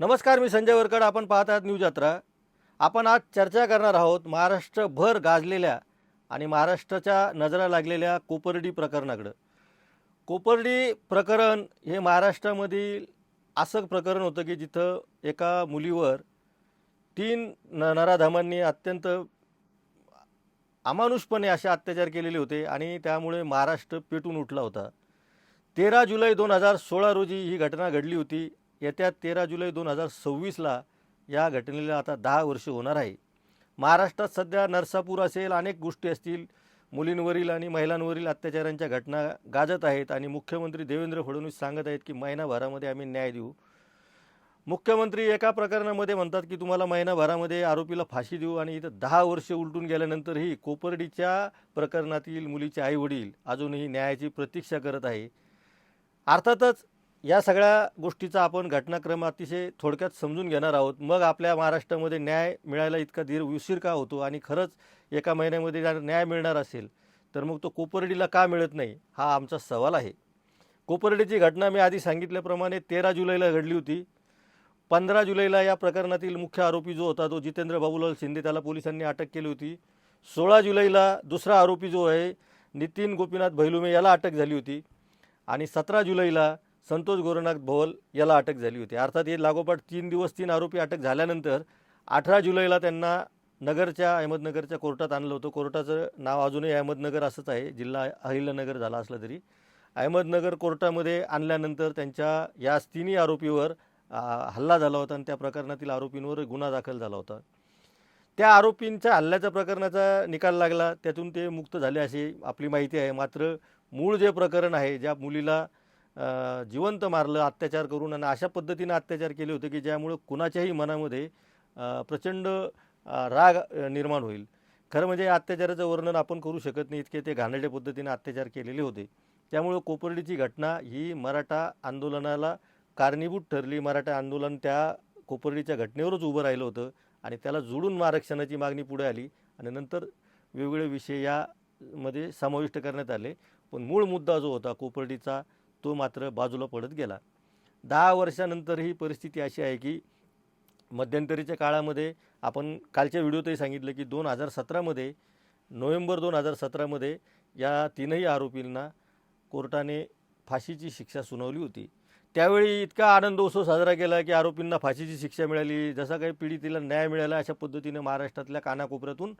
नमस्कार, मी संजय वरकड. आपण पाहत आहात न्यूज यात्रा. आपण आज चर्चा करणार आहोत महाराष्ट्रभर गाजलेल्या आणि महाराष्ट्राच्या नजरा लागलेल्या कोपर्डी प्रकरणाकडं. कोपर्डी प्रकरण हे महाराष्ट्रामधील असं प्रकरण होतं की जिथं एका मुलीवर तीन नराधमांनी अत्यंत अमानुषपणे असे अत्याचार केलेले होते आणि त्यामुळे महाराष्ट्र पेटून उठला होता. 13 जुलै 2016 रोजी ही घटना घडली होती. येत्या 13 जुलै 2026ला या घटनेला आता 10 वर्ष होणार आहे. महाराष्ट्रात सध्या नरसापूर असेल, अनेक गोष्टी असतील, मुलींवरील आणि महिलांवरील अत्याचारांच्या घटना गाजत आहेत आणि मुख्यमंत्री देवेंद्र फडणवीस सांगत आहेत की महिनाभरामध्ये आम्ही न्याय देऊ. मुख्यमंत्री एका प्रकरणामध्ये म्हणतात की तुम्हाला महिनाभरामध्ये आरोपीला फाशी देऊ आणि इथं 10 वर्ष उलटून गेल्यानंतरही कोपर्डीच्या प्रकरणातील मुलीचे आईवडील अजूनही न्यायाची प्रतीक्षा करत आहे. अर्थातच या सगळ्या गोष्टीचा आपण घटनाक्रम अतिशय थोडक्यात समजून घेणार आहोत. मग आपल्या महाराष्ट्रामध्ये न्याय मिळायला इतका उशीर का होतो आणि खरंच एका महिन्यामध्ये जर न्याय मिळणार असेल तर मग तो कोपर्डीला का मिळत नाही, हा आमचा सवाल आहे. कोपर्डीची घटना मी आधी सांगितल्याप्रमाणे 13 जुलैला घडली होती. 15 जुलैला या प्रकरणातील मुख्य आरोपी जो होता तो जितेंद्र बाबूलाल शिंदे, त्याला पोलिसांनी अटक केली होती. 16 जुलैला दुसरा आरोपी जो आहे नितीन गोपीनाथ भैलुमे याला अटक झाली होती आणि 17 जुलैला संतोष गोरखनाथ भोवल याला अटक झाली होती. अर्थात हे लागोपाठ 3 दिवस 3 आरोपी अटक झाल्यानंतर 18 जुलैला त्यांना अहमदनगरच्या कोर्टात आणलं होतं. कोर्टाचं नाव अजूनही अहमदनगर असंच आहे, जिल्हा अहिल्यानगर झाला असला तरी. अहमदनगर कोर्टामध्ये आणल्यानंतर त्यांच्या या तिन्ही आरोपीवर हल्ला झाला होता आणि त्या प्रकरणातील आरोपींवर गुन्हा दाखल झाला होता. त्या आरोपींच्या हल्ल्याच्या प्रकरणाचा निकाल लागला, त्यातून ते मुक्त झाले अशी आपली माहिती आहे. मात्र मूळ जे प्रकरण आहे, ज्या मुलीला जिवंत मारलं अत्याचार करून आणि अशा पद्धतीने अत्याचार केले होते की ज्यामुळं कुणाच्याही मनामध्ये प्रचंड राग निर्माण होईल. खरं म्हणजे अत्याचाराचं वर्णन आपण करू शकत नाही, इतके ते घाणेरड्या पद्धतीने अत्याचार केलेले होते. त्यामुळं कोपर्डीची घटना ही मराठा आंदोलनाला कारणीभूत ठरली. मराठा आंदोलन त्या कोपर्डीच्या घटनेवरच उभं राहिलं होतं आणि त्याला जोडून आरक्षणाची मागणी पुढे आली आणि नंतर वेगवेगळे विषय यामध्ये समाविष्ट करण्यात आले. पण मूळ मुद्दा जो होता कोपर्डीचा तो मात्र बाजूला पडत गेला. 10 वर्षानंतर ही परिस्थिती अशी आहे की मध्यंतरीच्या काळामध्ये आपण कालच्या व्हिडिओतही सांगितलं की 2017मध्ये नोव्हेंबर 2017मध्ये या तीनही आरोपींना कोर्टाने फाशीची शिक्षा सुनावली होती. त्यावेळी इतका आनंद उत्सव साजरा केला की आरोपींना फाशीची शिक्षा मिळाली, जसा काही पीडितेला न्याय मिळाला, अशा पद्धतीने महाराष्ट्रातल्या कानाकोपऱ्यातून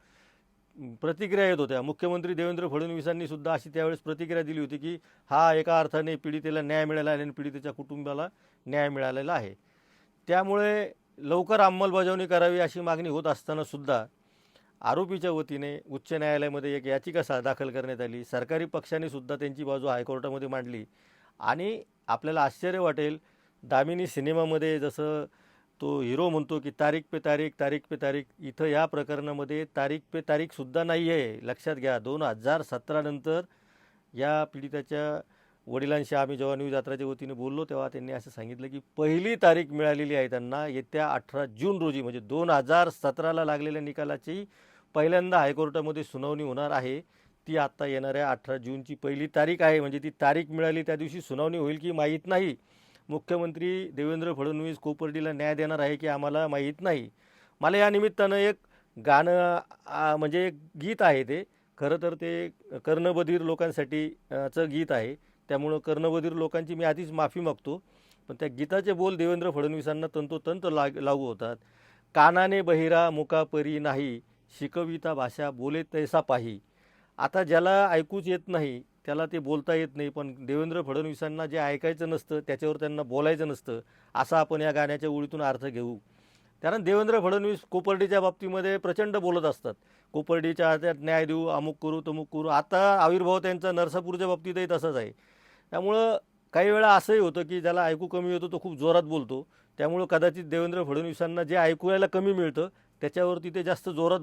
प्रतिक्रिया येत होत्या. मुख्यमंत्री देवेंद्र फडणवीसांनी सुद्धा अशी त्यावेळेस प्रतिक्रिया दिली होती की हा एका अर्थाने पीडितेला न्याय मिळाला आणि पीडितेच्या कुटुंबाला न्याय मिळालेला आहे. त्यामुळे लवकर अंमलबजावणी करावी अशी मागणी होत असताना सुद्धा आरोपीच्या वतीने उच्च न्यायालयामध्ये एक याचिका दाखल करण्यात आली. सरकारी पक्षाने सुद्धा त्यांची बाजू हायकोर्टामध्ये मांडली आणि आपल्याला आश्चर्य वाटेल, दामिनी सिनेमामध्ये जसं तो हिरो म्हणतो की तारीख पे तारीख, तारीख पे तारीख, इथं या प्रकरणामध्ये तारीख पे तारीखसुद्धा नाही आहे. लक्षात घ्या, 2017 नंतर या पीडिताच्या वडिलांशी आम्ही जेव्हा न्यूज यात्राच्या वतीने बोललो तेव्हा त्यांनी असं सांगितलं की पहिली तारीख मिळालेली आहे त्यांना येत्या 18 जून रोजी, म्हणजे 2017ला लागलेल्या निकालाची पहिल्यांदा हायकोर्टामध्ये सुनावणी होणार आहे. ती आत्ता येणाऱ्या 18 जूनची पहिली तारीख आहे. म्हणजे ती तारीख मिळाली त्या दिवशी सुनावणी होईल की माहीत नाही. मुख्यमंत्री देवेंद्र फडणवीस कोपर्डीला न्याय देणार आहे की आम्हाला माहीत नाही. मला या निमित्तानं एक गाणं म्हणजे एक गीत आहे, ते खरं तर ते कर्णबधीर लोकांसाठी चं गीत आहे. त्यामुळं कर्णबधीर लोकांची मी आधीच माफी मागतो. पण त्या गीताचे बोल देवेंद्र फडणवीसांना तंतोतंत लागू होतात. कानाने बहिरा मुका परी नाही, शिकविता भाषा बोले तैसा पाही. आता ज्याला ऐकूच येत नाही त्याला ते बोलता येत नाही, पण देवेंद्र फडणवीसांना जे ऐकायचं नसतं त्याच्यावर त्यांना बोलायचं नसतं, असा आपण या गाण्याच्या ओळीतून अर्थ घेऊ. कारण देवेंद्र फडणवीस कोपर्डीच्या बाबतीमध्ये प्रचंड बोलत असतात. कोपर्डीच्या हातात न्याय देऊ, अमुक करू तमुक करू. आता आविर्भाव त्यांचा नरसापूरच्या बाबतीतही तसाच आहे. त्यामुळं काही वेळा असंही होतं की ज्याला ऐकू कमी होतं तो खूप जोरात बोलतो. त्यामुळं कदाचित देवेंद्र फडणवीसांना जे ऐकूयाला कमी मिळतं त्याच्यावरती ते जास्त जोरात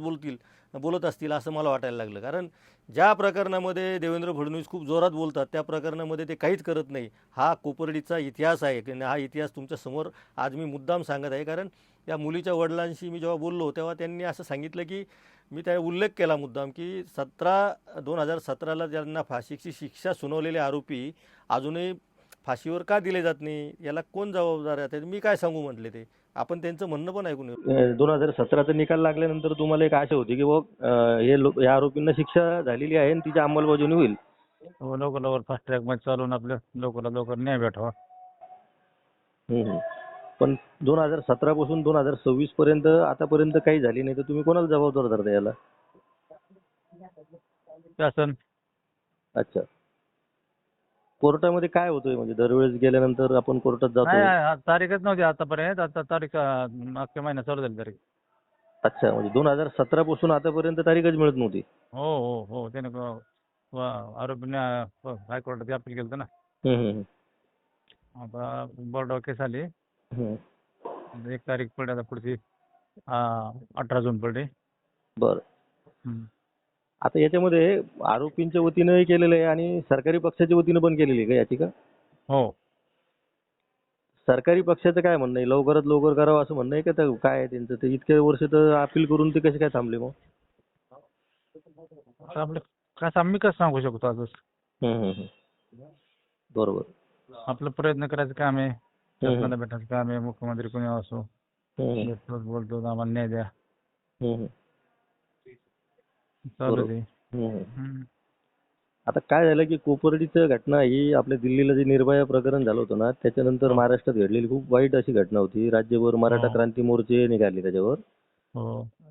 बोलत असतील असं मला वाटायला लागलं. कारण ज्या प्रकरणामध्ये देवेंद्र फडणवीस खूप जोरात बोलतात त्या प्रकरणामध्ये ते काहीच करत नाही. हा कोपर्डीचा इतिहास आहे की हा इतिहास तुमच्यासमोर आज मी मुद्दाम सांगत आहे. कारण त्या मुलीच्या वडिलांशी मी जेव्हा बोललो तेव्हा त्यांनी असं सांगितलं की मी त्या उल्लेख केला मुद्दाम की 2017ला ज्यांना फाशीची शिक्षा सुनावलेले आरोपी अजूनही फाशीवर का दिले जात नाही, याला कोण जबाबदार आहे? मी काय सांगू म्हटले ते. आपण त्यांचं म्हणणं पण ऐकून घेऊ. 2017चा निकाल लागल्यानंतर तुम्हाला एक आशा होती की या आरोपींना शिक्षा झालेली आहे आणि तिची अंमलबजावणी होईल. हो, लवकर लवकर फास्ट ट्रॅक मध्ये चालून आपलं लवकरात लवकर न्याय भेटावा. पण 2017 पासून 2026 पर्यंत आतापर्यंत काही झाली नाही, तर तुम्ही कोणाला जबाबदार धरता याला? शासन. अच्छा. कोर्टामध्ये काय होतंय, म्हणजे दरवेळेस गेल्यानंतर आपण कोर्टात नाही जातो? तारीखच नव्हती आतापर्यंत. आता तारीख मागच्या महिन्यात चालू झाली तारीख. अच्छा, म्हणजे 2017 पासून आतापर्यंत तारीखच मिळत नव्हती. हो हो हो, त्याने आरोपीने हायकोर्टात अपील केलं ना. आता बोर्डावर केस आली. 1 तारीख पडली आता पुढची 18 जून पडली. बरं. आता याच्यामध्ये आरोपींच्या वतीनं केलेलं आहे आणि सरकारी पक्षाच्या वतीनं पण केलेली आहे का याचिका? हो. सरकारी पक्षाचं काय म्हणणं आहे? लवकरात लवकर करावं असं म्हणणं आहे का? काय आहे त्यांचं? ते इतके वर्ष तर अपील करून ते कसे काय थांबले मग? आता आपलं कसं आम्ही कसं सांगू शकतो आजच. बरोबर. आपलं प्रयत्न करायचं काम आहे. शासनाला भेटायचं काम आहे. मुख्यमंत्री कोणी असो भेटतो बोलतो आम्हाला न्याय द्या. चालू आहे. आता काय झालं की कोपर्डीचं घटना ही आपल्या दिल्लीला जे निर्भया प्रकरण झालं होतं ना, त्याच्यानंतर महाराष्ट्रात घडलेली खूप वाईट अशी घटना होती. राज्यभर मराठा क्रांती मोर्चे निघाले त्याच्यावर.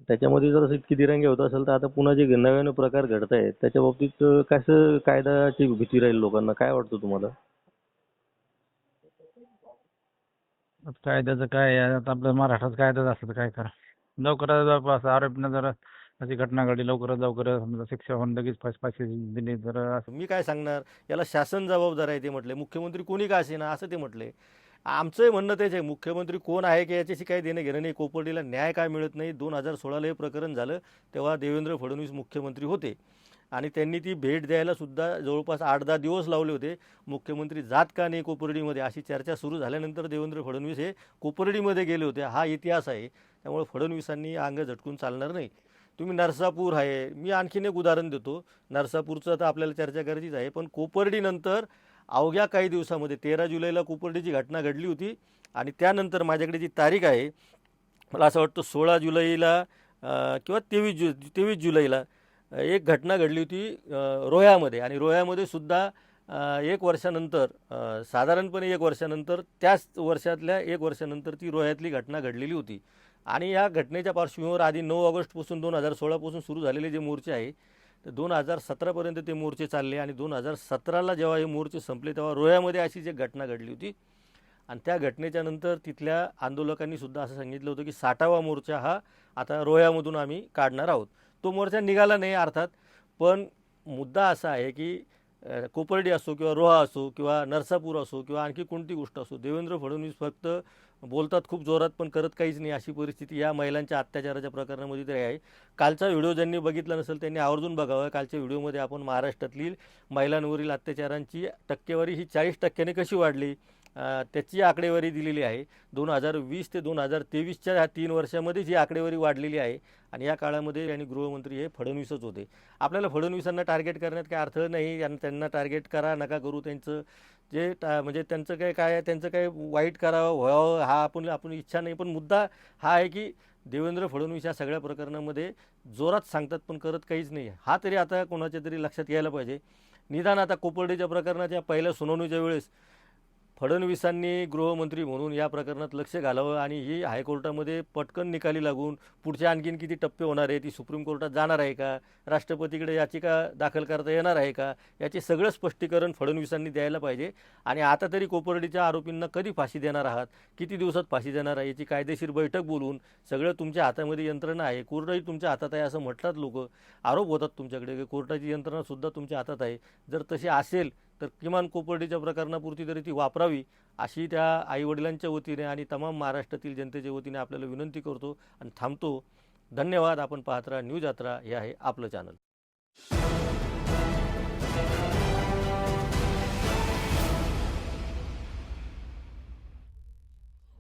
त्याच्यामध्ये जर असं इतकी दिरंगी होत असेल तर आता पुन्हा जे नव्यानं प्रकार घडत आहेत त्याच्या बाबतीत कसं कायद्याची भीती राहील लोकांना, काय वाटतं तुम्हाला? कायद्याचं काय आहे, आता आपल्या महाराष्ट्रात कायदाच असलं तर काय करा. लवकरात आरोपीनं जर अशी घटना घडली लवकरात लवकर समजा शिक्षा होऊन लगेच फाशी दिली तर. मी काय सांगणार, याला शासन जबाबदार आहे ते म्हटले, मुख्यमंत्री कोणी का असेना असं ते म्हटले. आमचंही म्हणणं तेच आहे, मुख्यमंत्री कोण आहे की याच्याशी काही देणं घेणं नाही. कोपर्डीला न्याय काय मिळत नाही. 2016ला हे प्रकरण झालं तेव्हा देवेंद्र फडणवीस मुख्यमंत्री होते आणि त्यांनी ती भेट द्यायला सुद्धा जवळपास 8-10 दिवस लावले होते. मुख्यमंत्री जात का नाही कोपर्डीमध्ये अशी चर्चा सुरू झाल्यानंतर देवेंद्र फडणवीस हे कोपर्डीमध्ये गेले होते. हा इतिहास आहे. त्यामुळे फडणवीसांनी अंग झटकून चालणार नाही. तुम्ही नरसापूर आहे, मी आणखीन एक उदाहरण देतो. नरसापूरचं तर आपल्याला चर्चा करायचीच आहे, पण कोपर्डीनंतर अवघ्या काही दिवसामध्ये 13 जुलैला कोपर्डीची घटना घडली होती आणि त्यानंतर माझ्याकडे जी तारीख आहे, मला असं वाटतं 16 जुलैला किंवा 23 जुलैला एक घटना घडली होती रोह्यामध्ये. आणि रोह्यामध्ये सुद्धा 1 वर्षानंतर, साधारणपणे 1 वर्षानंतर, त्याच वर्षातल्या 1 वर्षानंतर ती रोह्यातली घटना घडलेली होती. आणि या घटनेच्या पार्श्वभूमीवर आधी 9 ऑगस्टपासून 2016पासून सुरू झालेले जे मोर्चे आहे तर 2017पर्यंत ते मोर्चे चालले आणि 2017ला जेव्हा हे मोर्चे संपले तेव्हा रोह्यामध्ये अशीच एक घटना घडली होती. आणि त्या घटनेच्या नंतर तिथल्या आंदोलकांनी सुद्धा असं सांगितलं होतं की 60वा मोर्चा हा आता रोह्यामधून आम्ही काढणार आहोत. तो मोर्चा निघाला नाही अर्थात, पण मुद्दा असा आहे की कोपर्डी असो किंवा रोहा असो किंवा नरसापूर असो किंवा आणखी कोणती गोष्ट असो, देवेंद्र फडणवीस फक्त बोलतात खूप जोरात पण करत काहीच नाही. अशी परिस्थिती या महिलांच्या अत्याचाराच्या प्रकरणामध्ये तरी आहे. कालचा व्हिडिओ ज्यांनी बघितला नसेल त्यांनी आवर्जून बघावा. कालच्या व्हिडिओमध्ये आपण महाराष्ट्रातील महिलांवरील अत्याचारांची टक्केवारी ही 40% कशी वाढली त्याची आकडेवारी दिलेली आहे. 2020 ते 2023च्या ह्या 3 वर्षामध्येच ही आकडेवारी वाढलेली आहे. आणि या काळामध्ये आणि गृहमंत्री हे फडणवीसच होते. आपल्याला फडणवीसांना टार्गेट करण्यात काय अर्थ नाही. आणि त्यांना टार्गेट करा नका करू, त्यांचं जे म्हणजे त्यांचं काय त्यांचं काय वाईट करावं व्हावं हा आपण इच्छा नाही. पण मुद्दा हा आहे की देवेंद्र फडणवीस या सगळ्या प्रकरणामध्ये जोरात सांगतात पण करत काहीच नाही. हा तरी आता कोणाच्या तरी लक्षात यायला पाहिजे. निदान आता कोपर्डीच्या प्रकरणाच्या पहिल्या सुनावणीच्या वेळेस फडणवीसांनी गृहमंत्री म्हणून या प्रकरणात लक्ष घालावं आणि ही हायकोर्टामध्ये पटकन निकाली लागून पुढचे आणखीन किती टप्पे होणार आहे, ती सुप्रीम कोर्टात जाणार आहे का, राष्ट्रपतीकडे याचिका दाखल करता येणार आहे का, याचे सगळं स्पष्टीकरण फडणवीसांनी द्यायला पाहिजे. आणि आता तरी कोपर्डीच्या आरोपींना कधी फाशी देणार आहात, किती दिवसात फाशी देणार आहे, याची कायदेशीर बैठक बोलून सगळं तुमच्या हातामध्ये यंत्रणा आहे. कोर्टही तुमच्या हातात आहे असं म्हटतात लोक, आरोप होतात तुमच्याकडे की कोर्टाची यंत्रणासुद्धा तुमच्या हातात आहे. जर तशी असेल तर किमान कोपर्डीच्या प्रकरणापुरती तरी ती वापरावी अशी त्या आईवडिलांच्या वतीने आणि तमाम महाराष्ट्रातील जनतेच्या वतीने आपल्याला विनंती करतो आणि थांबतो. धन्यवाद. आपण पाहत राहा न्यूज यात्रा. हे आहे आपलं चॅनल.